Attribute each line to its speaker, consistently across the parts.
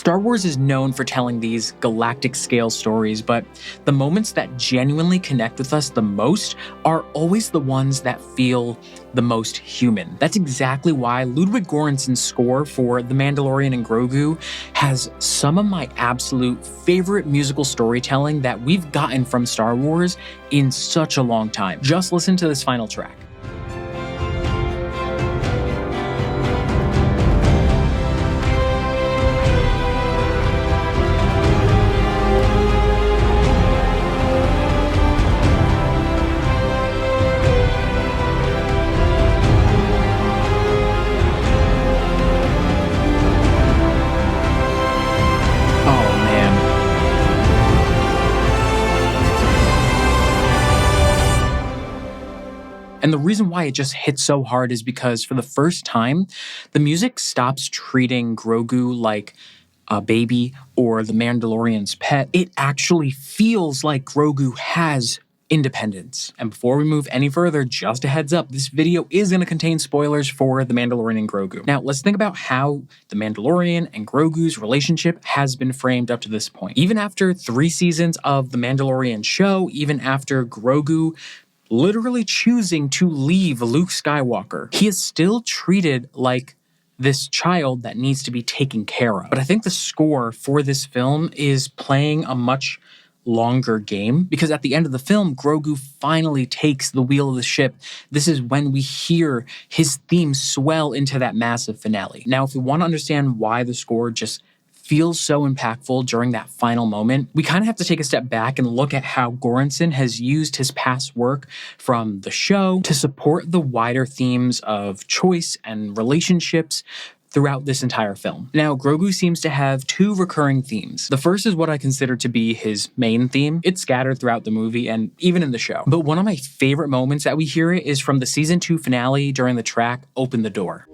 Speaker 1: Star Wars is known for telling these galactic scale stories, but the moments that genuinely connect with us the most are always the ones that feel the most human. That's exactly why Ludwig Göransson's score for The Mandalorian and Grogu has some of my absolute favorite musical storytelling that we've gotten from Star Wars in such a long time. Just listen to this final track. And the reason why it just hits so hard is because for the first time, the music stops treating Grogu like a baby or the Mandalorian's pet. It actually feels like Grogu has independence. And before we move any further, just a heads up, this video is going to contain spoilers for The Mandalorian and Grogu. Now, let's think about how The Mandalorian and Grogu's relationship has been framed up to this point. Even after 3 seasons of The Mandalorian show, even after Grogu literally choosing to leave Luke Skywalker, he is still treated like this child that needs to be taken care of. But I think the score for this film is playing a much longer game, because at the end of the film, Grogu finally takes the wheel of the ship. This is when we hear his theme swell into that massive finale. Now, if we want to understand why the score just feels so impactful during that final moment, we kind of have to take a step back and look at how Göransson has used his past work from the show to support the wider themes of choice and relationships throughout this entire film. Now, Grogu seems to have 2 recurring themes. The first is what I consider to be his main theme. It's scattered throughout the movie and even in the show. But one of my favorite moments that we hear it is from the season 2 finale during the track Open the Door.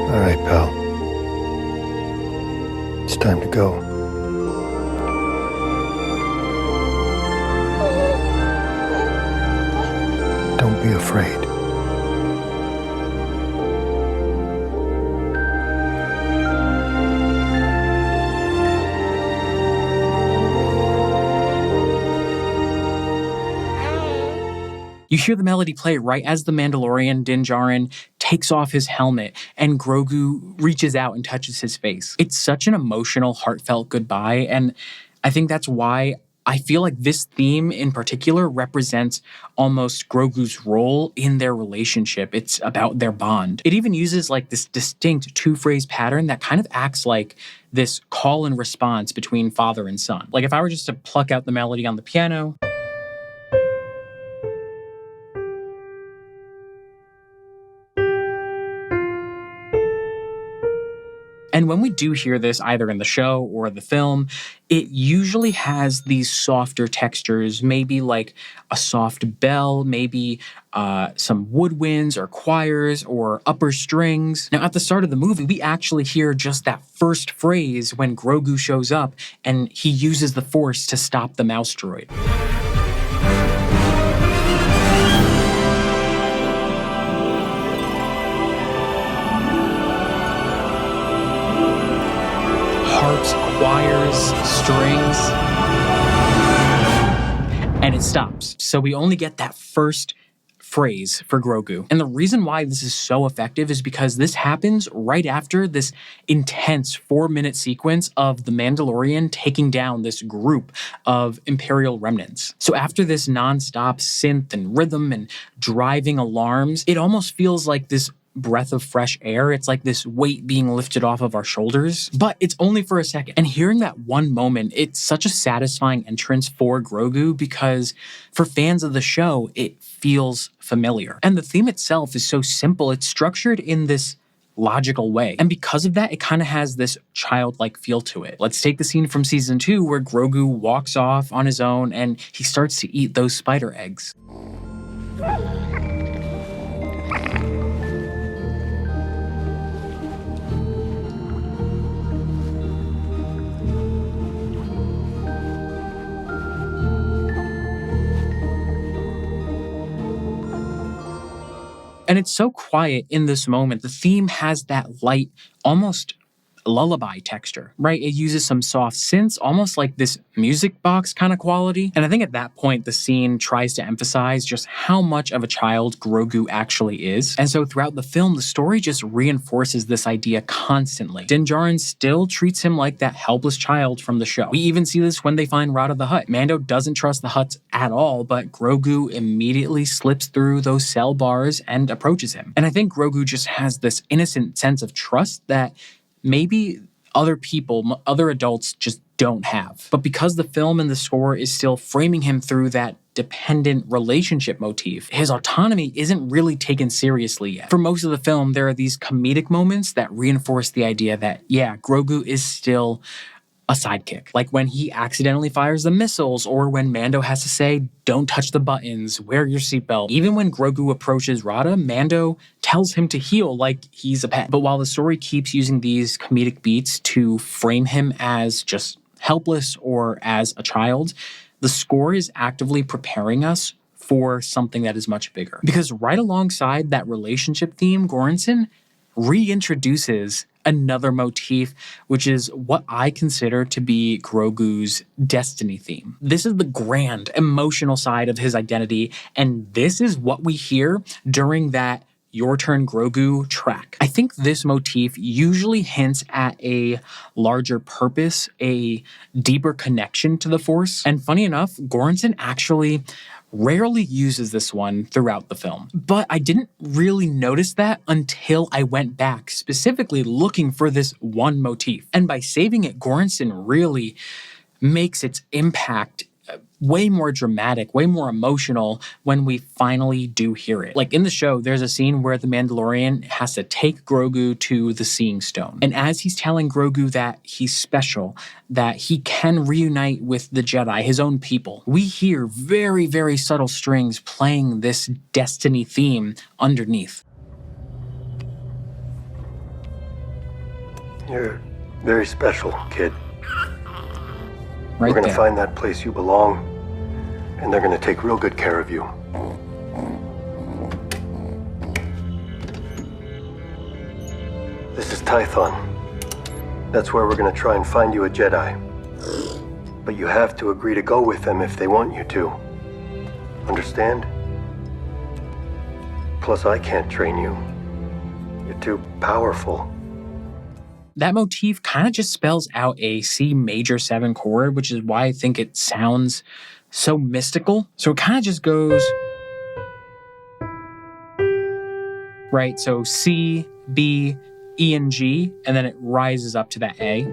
Speaker 2: All right, pal. It's time to go. Don't be afraid.
Speaker 1: You hear the melody play right as the Mandalorian, Din Djarin, takes off his helmet and Grogu reaches out and touches his face. It's such an emotional, heartfelt goodbye, and I think that's why I feel like this theme in particular represents almost Grogu's role in their relationship. It's about their bond. It even uses like this distinct 2-phrase pattern that kind of acts like this call and response between father and son. Like if I were just to pluck out the melody on the piano, and when we do hear this, either in the show or the film, it usually has these softer textures, maybe like a soft bell, maybe some woodwinds or choirs or upper strings. Now, at the start of the movie, we actually hear just that first phrase when Grogu shows up and he uses the Force to stop the mouse droid. Harps, choirs, strings, and it stops. So we only get that first phrase for Grogu. And the reason why this is so effective is because this happens right after this intense 4-minute sequence of the Mandalorian taking down this group of Imperial remnants. So after this nonstop synth and rhythm and driving alarms, it almost feels like this breath of fresh air. It's like this weight being lifted off of our shoulders, but it's only for a second. And hearing that one moment, it's such a satisfying entrance for Grogu because for fans of the show, it feels familiar. And the theme itself is so simple. It's structured in this logical way. And because of that, it kind of has this childlike feel to it. Let's take the scene from season 2 where Grogu walks off on his own and he starts to eat those spider eggs. And it's so quiet in this moment. The theme has that light, almost lullaby texture, right? It uses some soft synths, almost like this music box kind of quality. And I think at that point, the scene tries to emphasize just how much of a child Grogu actually is. And so throughout the film, the story just reinforces this idea constantly. Din Djarin still treats him like that helpless child from the show. We even see this when they find Rada the Hutt. Mando doesn't trust the Hutts at all, but Grogu immediately slips through those cell bars and approaches him. And I think Grogu just has this innocent sense of trust that maybe other people, other adults just don't have. But because the film and the score is still framing him through that dependent relationship motif, his autonomy isn't really taken seriously yet. For most of the film, there are these comedic moments that reinforce the idea that, yeah, Grogu is still a sidekick. Like when he accidentally fires the missiles, or when Mando has to say, don't touch the buttons, wear your seatbelt. Even when Grogu approaches Rada, Mando tells him to heel like he's a pet. But while the story keeps using these comedic beats to frame him as just helpless or as a child, the score is actively preparing us for something that is much bigger. Because right alongside that relationship theme, Göransson reintroduces another motif, which is what I consider to be Grogu's destiny theme. This is the grand, emotional side of his identity, and this is what we hear during that Your Turn Grogu track. I think this motif usually hints at a larger purpose, a deeper connection to the Force, and funny enough, Göransson actually rarely uses this one throughout the film. But I didn't really notice that until I went back, specifically looking for this one motif. And by saving it, Göransson really makes its impact way more dramatic, way more emotional when we finally do hear it. Like in the show, there's a scene where the Mandalorian has to take Grogu to the Seeing Stone. And as he's telling Grogu that he's special, that he can reunite with the Jedi, his own people, we hear very, very subtle strings playing this destiny theme underneath.
Speaker 2: You're very special, kid.
Speaker 1: Right
Speaker 2: We're gonna
Speaker 1: there.
Speaker 2: find that place you belong, and they're gonna take real good care of you. This is Tython. That's where we're gonna try and find you a Jedi. But you have to agree to go with them if they want you to. Understand? Plus, I can't train you. You're too powerful.
Speaker 1: That motif kind of just spells out a C major 7 chord, which is why I think it sounds so mystical. So it kind of just goes, right? So C, B, E, and G, and then it rises up to that A.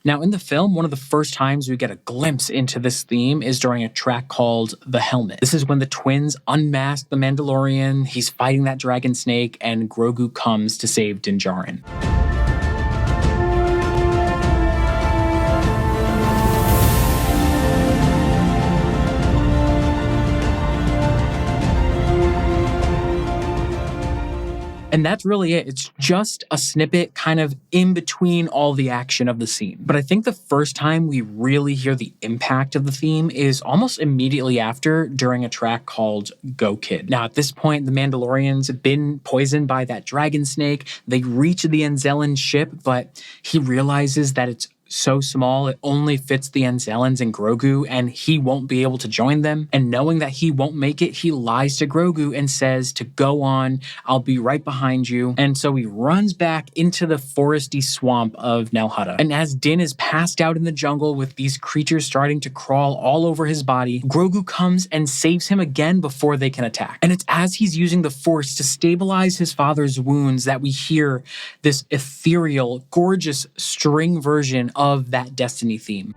Speaker 1: Now, in the film, one of the first times we get a glimpse into this theme is during a track called The Helmet. This is when the twins unmask the Mandalorian, he's fighting that dragon snake, and Grogu comes to save Din Djarin. And that's really it. It's just a snippet kind of in between all the action of the scene. But I think the first time we really hear the impact of the theme is almost immediately after, during a track called Go Kid. Now, at this point, the Mandalorians have been poisoned by that dragon snake. They reach the Anzellan ship, but he realizes that it's so small, it only fits the Anzellans and Grogu, and he won't be able to join them. And knowing that he won't make it, he lies to Grogu and says to go on, I'll be right behind you. And so he runs back into the foresty swamp of Nal Hutta. And as Din is passed out in the jungle with these creatures starting to crawl all over his body, Grogu comes and saves him again before they can attack. And it's as he's using the Force to stabilize his father's wounds that we hear this ethereal, gorgeous string version of that destiny theme.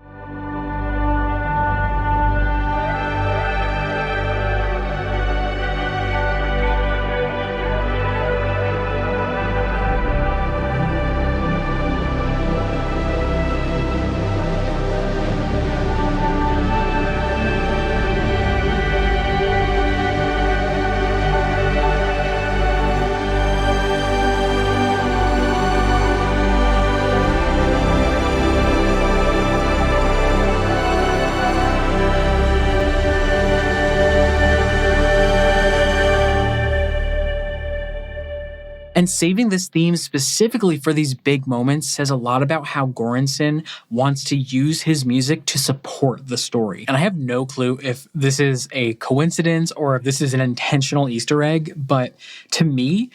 Speaker 1: And saving this theme specifically for these big moments says a lot about how Göransson wants to use his music to support the story. And I have no clue if this is a coincidence or if this is an intentional Easter egg, but to me,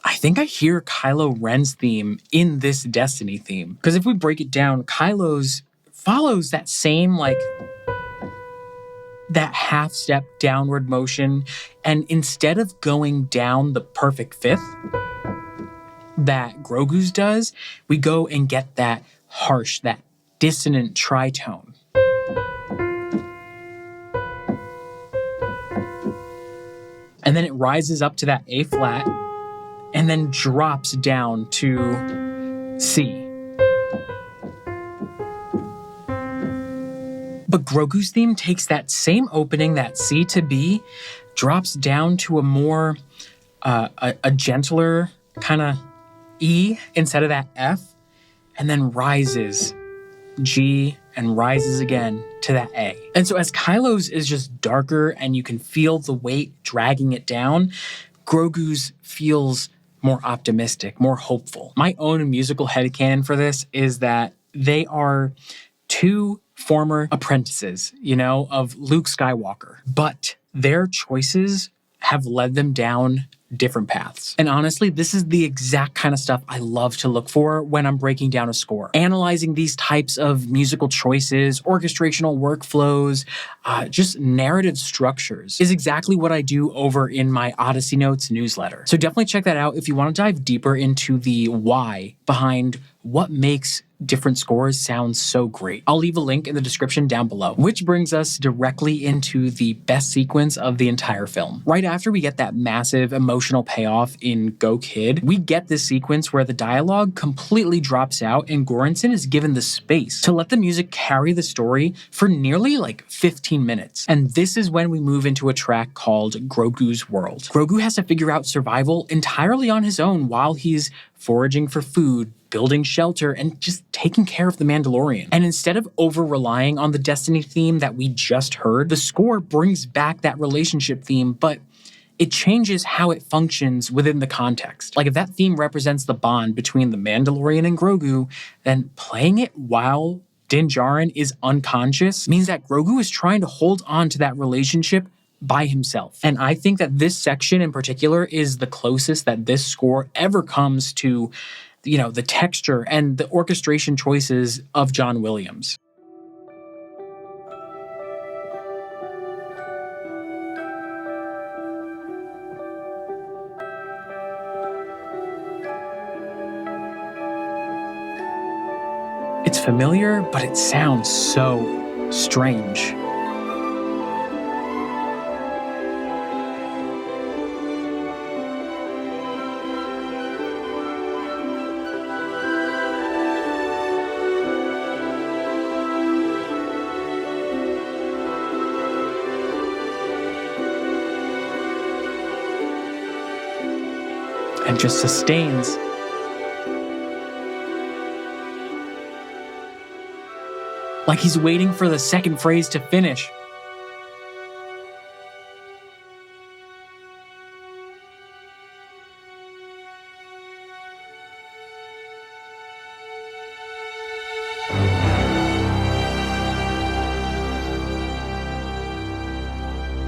Speaker 1: I think I hear Kylo Ren's theme in this Destiny theme. Because if we break it down, Kylo's follows that same, that half step downward motion. And instead of going down the perfect fifth that Grogu's does, we go and get that harsh, that dissonant tritone. And then it rises up to that A flat and then drops down to C. But Grogu's theme takes that same opening, that C to B, drops down to a more, a gentler kind of E instead of that F, and then rises G and rises again to that A. And so as Kylo's is just darker and you can feel the weight dragging it down, Grogu's feels more optimistic, more hopeful. My own musical headcanon for this is that they are two former apprentices, of Luke Skywalker, but their choices have led them down different paths. And honestly, this is the exact kind of stuff I love to look for when I'm breaking down a score. Analyzing these types of musical choices, orchestrational workflows, just narrative structures is exactly what I do over in my Odyssey Notes newsletter. So definitely check that out if you want to dive deeper into the why behind what makes different scores sound so great. I'll leave a link in the description down below, which brings us directly into the best sequence of the entire film. Right after we get that massive emotional payoff in Go Kid, we get this sequence where the dialogue completely drops out and Göransson is given the space to let the music carry the story for nearly 15 minutes. And this is when we move into a track called Grogu's World. Grogu has to figure out survival entirely on his own while he's foraging for food, building shelter, and just taking care of the Mandalorian. And instead of over-relying on the Destiny theme that we just heard, the score brings back that relationship theme, but it changes how it functions within the context. If that theme represents the bond between the Mandalorian and Grogu, then playing it while Din Djarin is unconscious means that Grogu is trying to hold on to that relationship by himself. And I think that this section in particular is the closest that this score ever comes to, the texture and the orchestration choices of John Williams. It's familiar, but it sounds so strange. And just sustains. Like he's waiting for the second phrase to finish.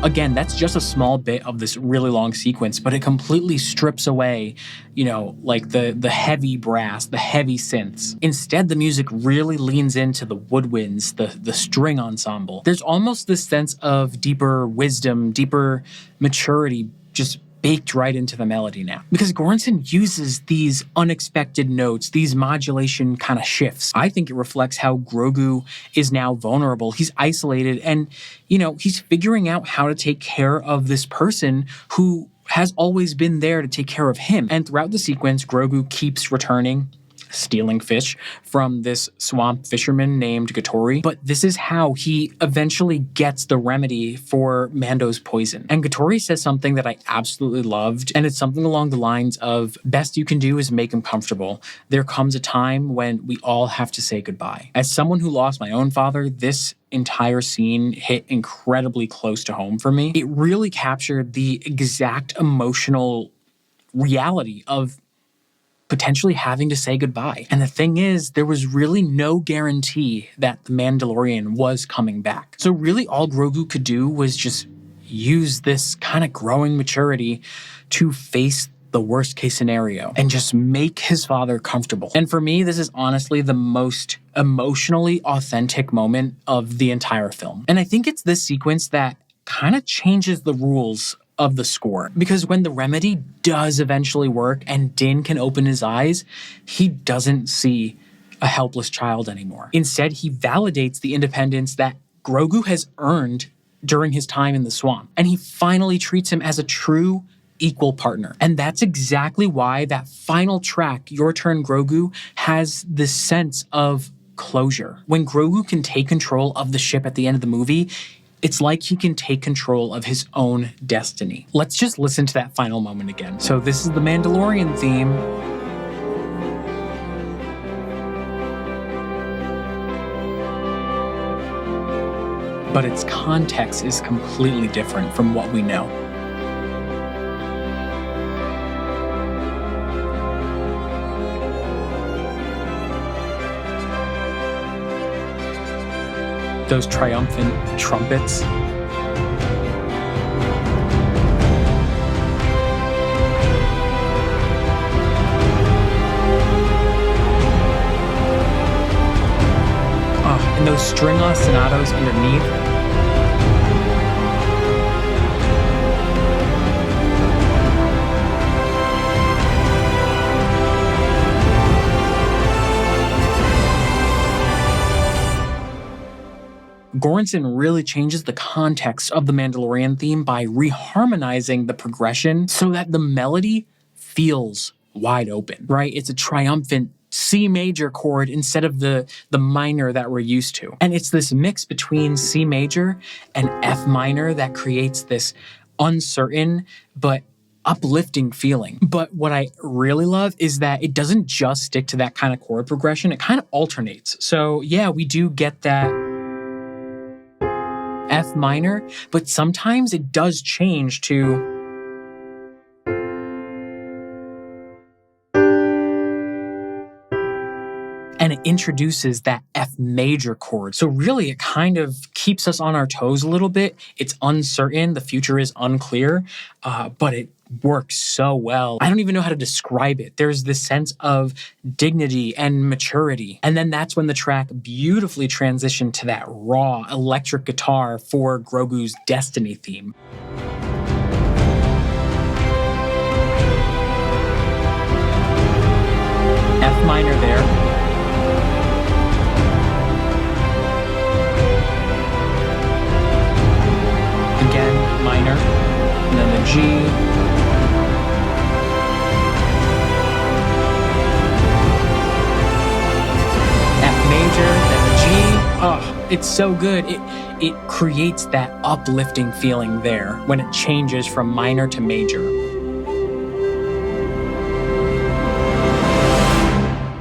Speaker 1: Again, that's just a small bit of this really long sequence, but it completely strips away, the heavy brass, the heavy synths. Instead, the music really leans into the woodwinds, the string ensemble. There's almost this sense of deeper wisdom, deeper maturity, just baked right into the melody now. Because Göransson uses these unexpected notes, these modulation kind of shifts. I think it reflects how Grogu is now vulnerable. He's isolated and, he's figuring out how to take care of this person who has always been there to take care of him. And throughout the sequence, Grogu keeps returning, stealing fish from this swamp fisherman named Gattori. But this is how he eventually gets the remedy for Mando's poison. And Gattori says something that I absolutely loved, and it's something along the lines of, best you can do is make him comfortable. There comes a time when we all have to say goodbye. As someone who lost my own father, this entire scene hit incredibly close to home for me. It really captured the exact emotional reality of potentially having to say goodbye. And the thing is, there was really no guarantee that the Mandalorian was coming back. So really all Grogu could do was just use this kind of growing maturity to face the worst case scenario and just make his father comfortable. And for me, this is honestly the most emotionally authentic moment of the entire film. And I think it's this sequence that kind of changes the rules of the score. Because when the remedy does eventually work and Din can open his eyes, he doesn't see a helpless child anymore. Instead, he validates the independence that Grogu has earned during his time in the swamp. And he finally treats him as a true equal partner. And that's exactly why that final track, Your Turn Grogu, has this sense of closure. When Grogu can take control of the ship at the end of the movie, it's like he can take control of his own destiny. Let's just listen to that final moment again. So this is the Mandalorian theme. But its context is completely different from what we know. Those triumphant trumpets. And those string ostinatos underneath. Göransson really changes the context of the Mandalorian theme by reharmonizing the progression so that the melody feels wide open, right? It's a triumphant C major chord instead of the minor that we're used to. And it's this mix between C major and F minor that creates this uncertain but uplifting feeling. But what I really love is that it doesn't just stick to that kind of chord progression, it kind of alternates. So yeah, we do get that F minor, but sometimes it does change to and it introduces that F major chord. So really it kind of keeps us on our toes a little bit. It's uncertain, the future is unclear, but it works so well. I don't even know how to describe it. There's this sense of dignity and maturity. And then that's when the track beautifully transitioned to that raw electric guitar for Grogu's Destiny theme. F minor there. Again, minor, and then the G. Oh, it's so good. It creates that uplifting feeling there when it changes from minor to major.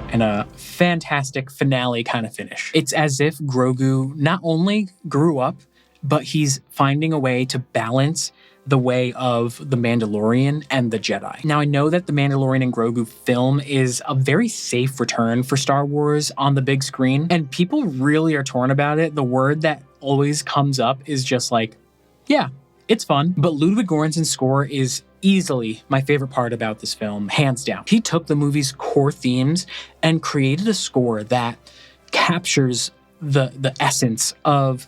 Speaker 1: And a fantastic finale kind of finish. It's as if Grogu not only grew up, but he's finding a way to balance the way of The Mandalorian and The Jedi. Now, I know that The Mandalorian and Grogu film is a very safe return for Star Wars on the big screen, and people really are torn about it. The word that always comes up is just like, yeah, it's fun. But Ludwig Göransson's score is easily my favorite part about this film, hands down. He took the movie's core themes and created a score that captures the essence of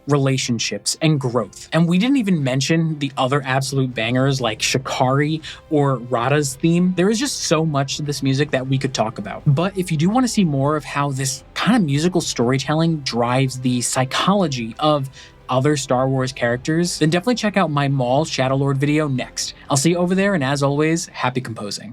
Speaker 1: relationships and growth. And we didn't even mention the other absolute bangers like Shikari or Rada's theme. There is just so much to this music that we could talk about. But if you do want to see more of how this kind of musical storytelling drives the psychology of other Star Wars characters, then definitely check out my Maul Shadowlord video next. I'll see you over there, and as always, happy composing.